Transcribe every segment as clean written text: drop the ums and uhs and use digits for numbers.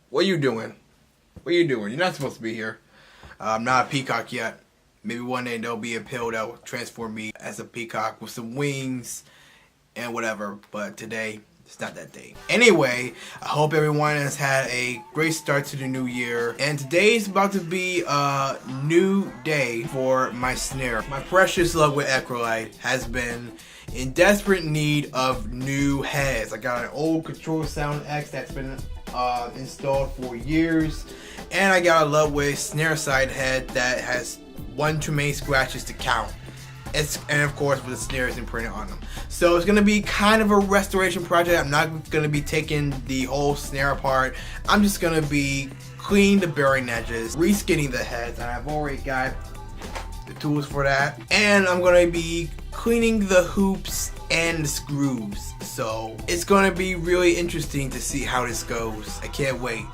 What are you doing? What are you doing? You're not supposed to be here. I'm not a peacock yet. Maybe one day there'll be a pill that will transform me as a peacock with some wings and whatever. But today, it's not that day. Anyway, I hope everyone has had a great start to the new year. And today is about to be a new day for my snare. My precious Ludwig Acrolite has been in desperate need of new heads. I got an old Control Sound X that's been installed for years, and I got a Ludwig snare side head that has one too many scratches to count. And of course with the snares imprinted on them. So it's gonna be kind of a restoration project. I'm not gonna be taking the whole snare apart. I'm just gonna be cleaning the bearing edges, reskinning the heads, and I've already got the tools for that. And I'm gonna be cleaning the hoops and the screws. So it's gonna be really interesting to see how this goes. I can't wait.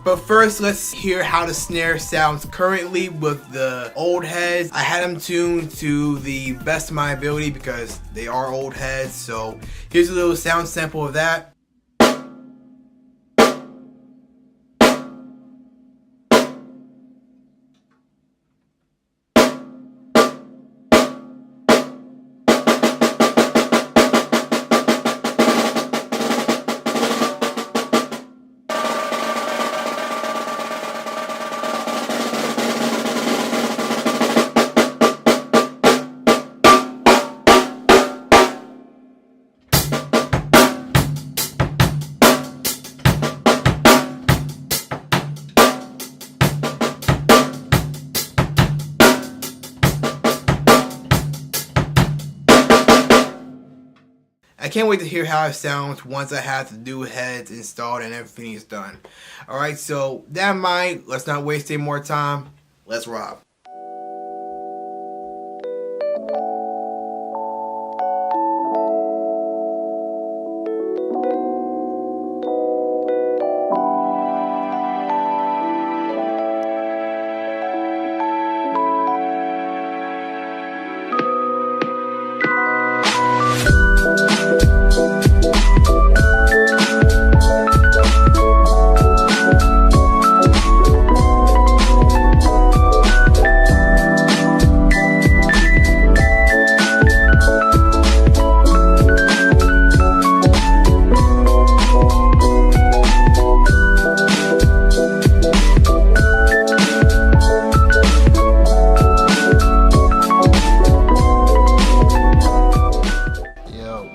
But first, let's hear how the snare sounds currently with the old heads. I had them tuned to the best of my ability because they are old heads. So here's a little sound sample of that. I can't wait to hear how it sounds once I have the new heads installed and everything is done. Alright, so that in mind, let's not waste any more time. Let's rock.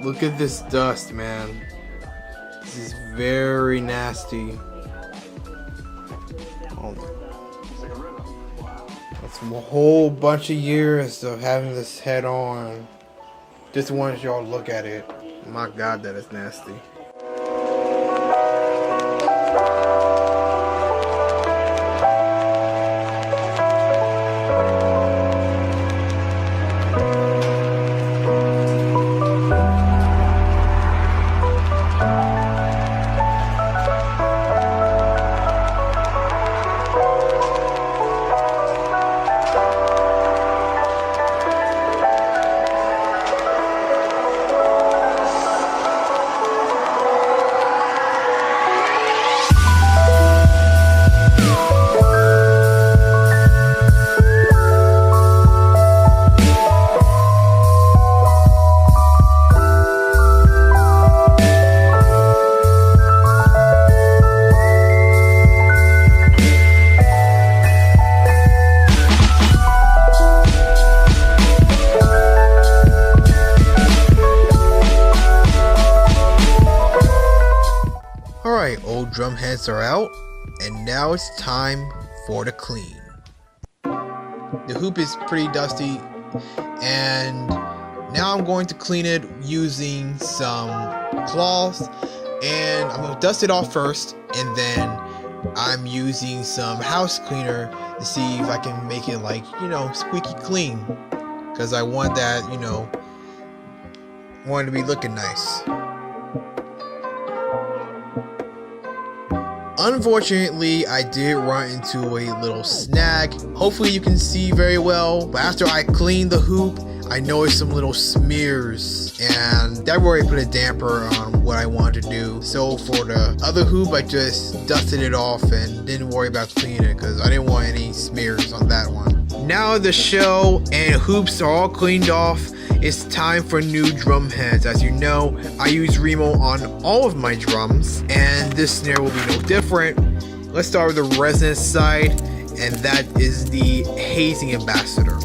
Look at this dust, man. This is very nasty. Oh. That's a whole bunch of years of having this head on. Just wanted y'all to look at it. My God, that is nasty. Alright, old drum heads are out, and now it's time for the clean. The hoop is pretty dusty, and now I'm going to clean it using some cloths, and I'm going to dust it off first, and then I'm using some house cleaner to see if I can make it like, squeaky clean, because I want that, want it to be looking nice. Unfortunately, I did run into a little snag. Hopefully you can see very well, but after I cleaned the hoop, I noticed some little smears, and that really put a damper on what I wanted to do. new. So for the other hoop, I just dusted it off and didn't worry about cleaning it because I didn't want any smears on that one. Now the shell and hoops are all cleaned off. It's time for new drum heads. As you know, I use Remo on all of my drums, and this snare will be no different. Let's start with the resonance side, and that is the hazing ambassador.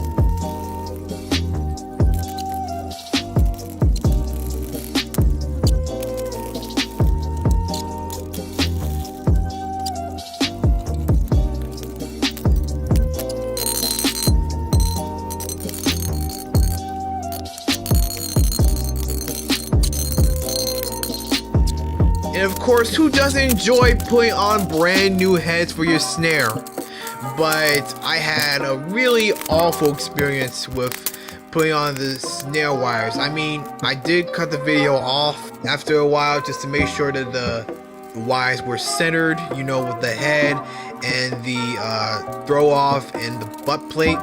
And of course, who doesn't enjoy putting on brand new heads for your snare? But I had a really awful experience with putting on the snare wires. I mean, I did cut the video off after a while just to make sure that the wires were centered, you know, with the head and the throw off and the butt plate.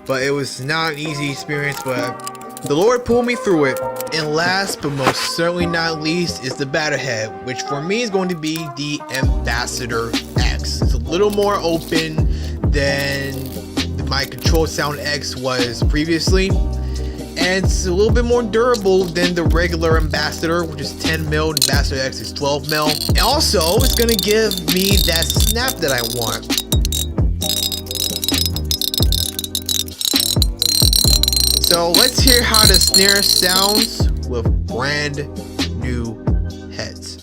But it was not an easy experience, but the Lord pulled me through it. And last but most certainly not least is the batter head, which for me is going to be the Ambassador X. It's a little more open than my Control Sound X was previously, and it's a little bit more durable than the regular Ambassador, which is 10 mil. Ambassador X is 12 mil. And also, it's going to give me that snap that I want. So let's hear how the snare sounds with brand new heads.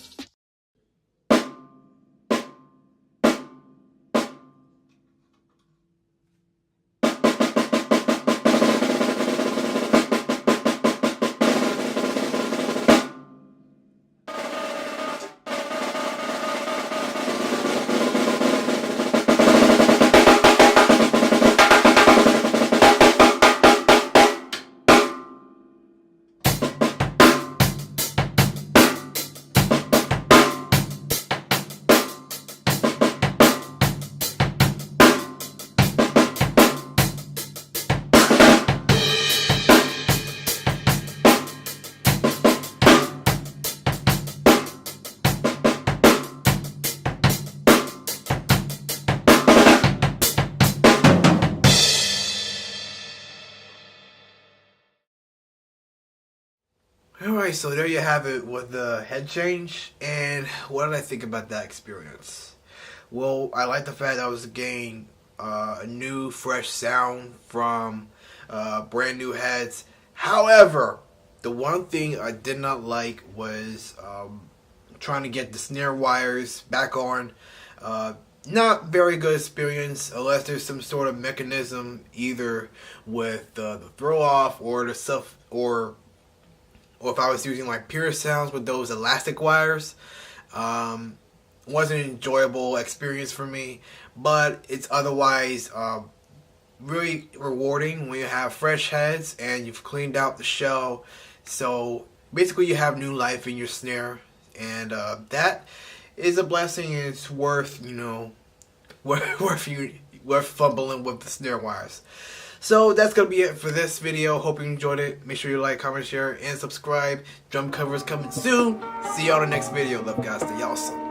Alright, so there you have it with the head change. And what did I think about that experience? Well, I like the fact that I was getting a new, fresh sound from brand new heads. However, the one thing I did not like was trying to get the snare wires back on. Not very good experience unless there's some sort of mechanism either with the throw off or the stuff, or if I was using like pure sounds with those elastic wires. Wasn't an enjoyable experience for me, but it's otherwise really rewarding when you have fresh heads and you've cleaned out the shell. So basically you have new life in your snare, and that is a blessing, and it's worth, you know, worth fumbling with the snare wires. So that's going to be it for this video. Hope you enjoyed it. Make sure you like, comment, share, and subscribe. Drum covers coming soon. See you on the next video. Love, guys. Stay awesome.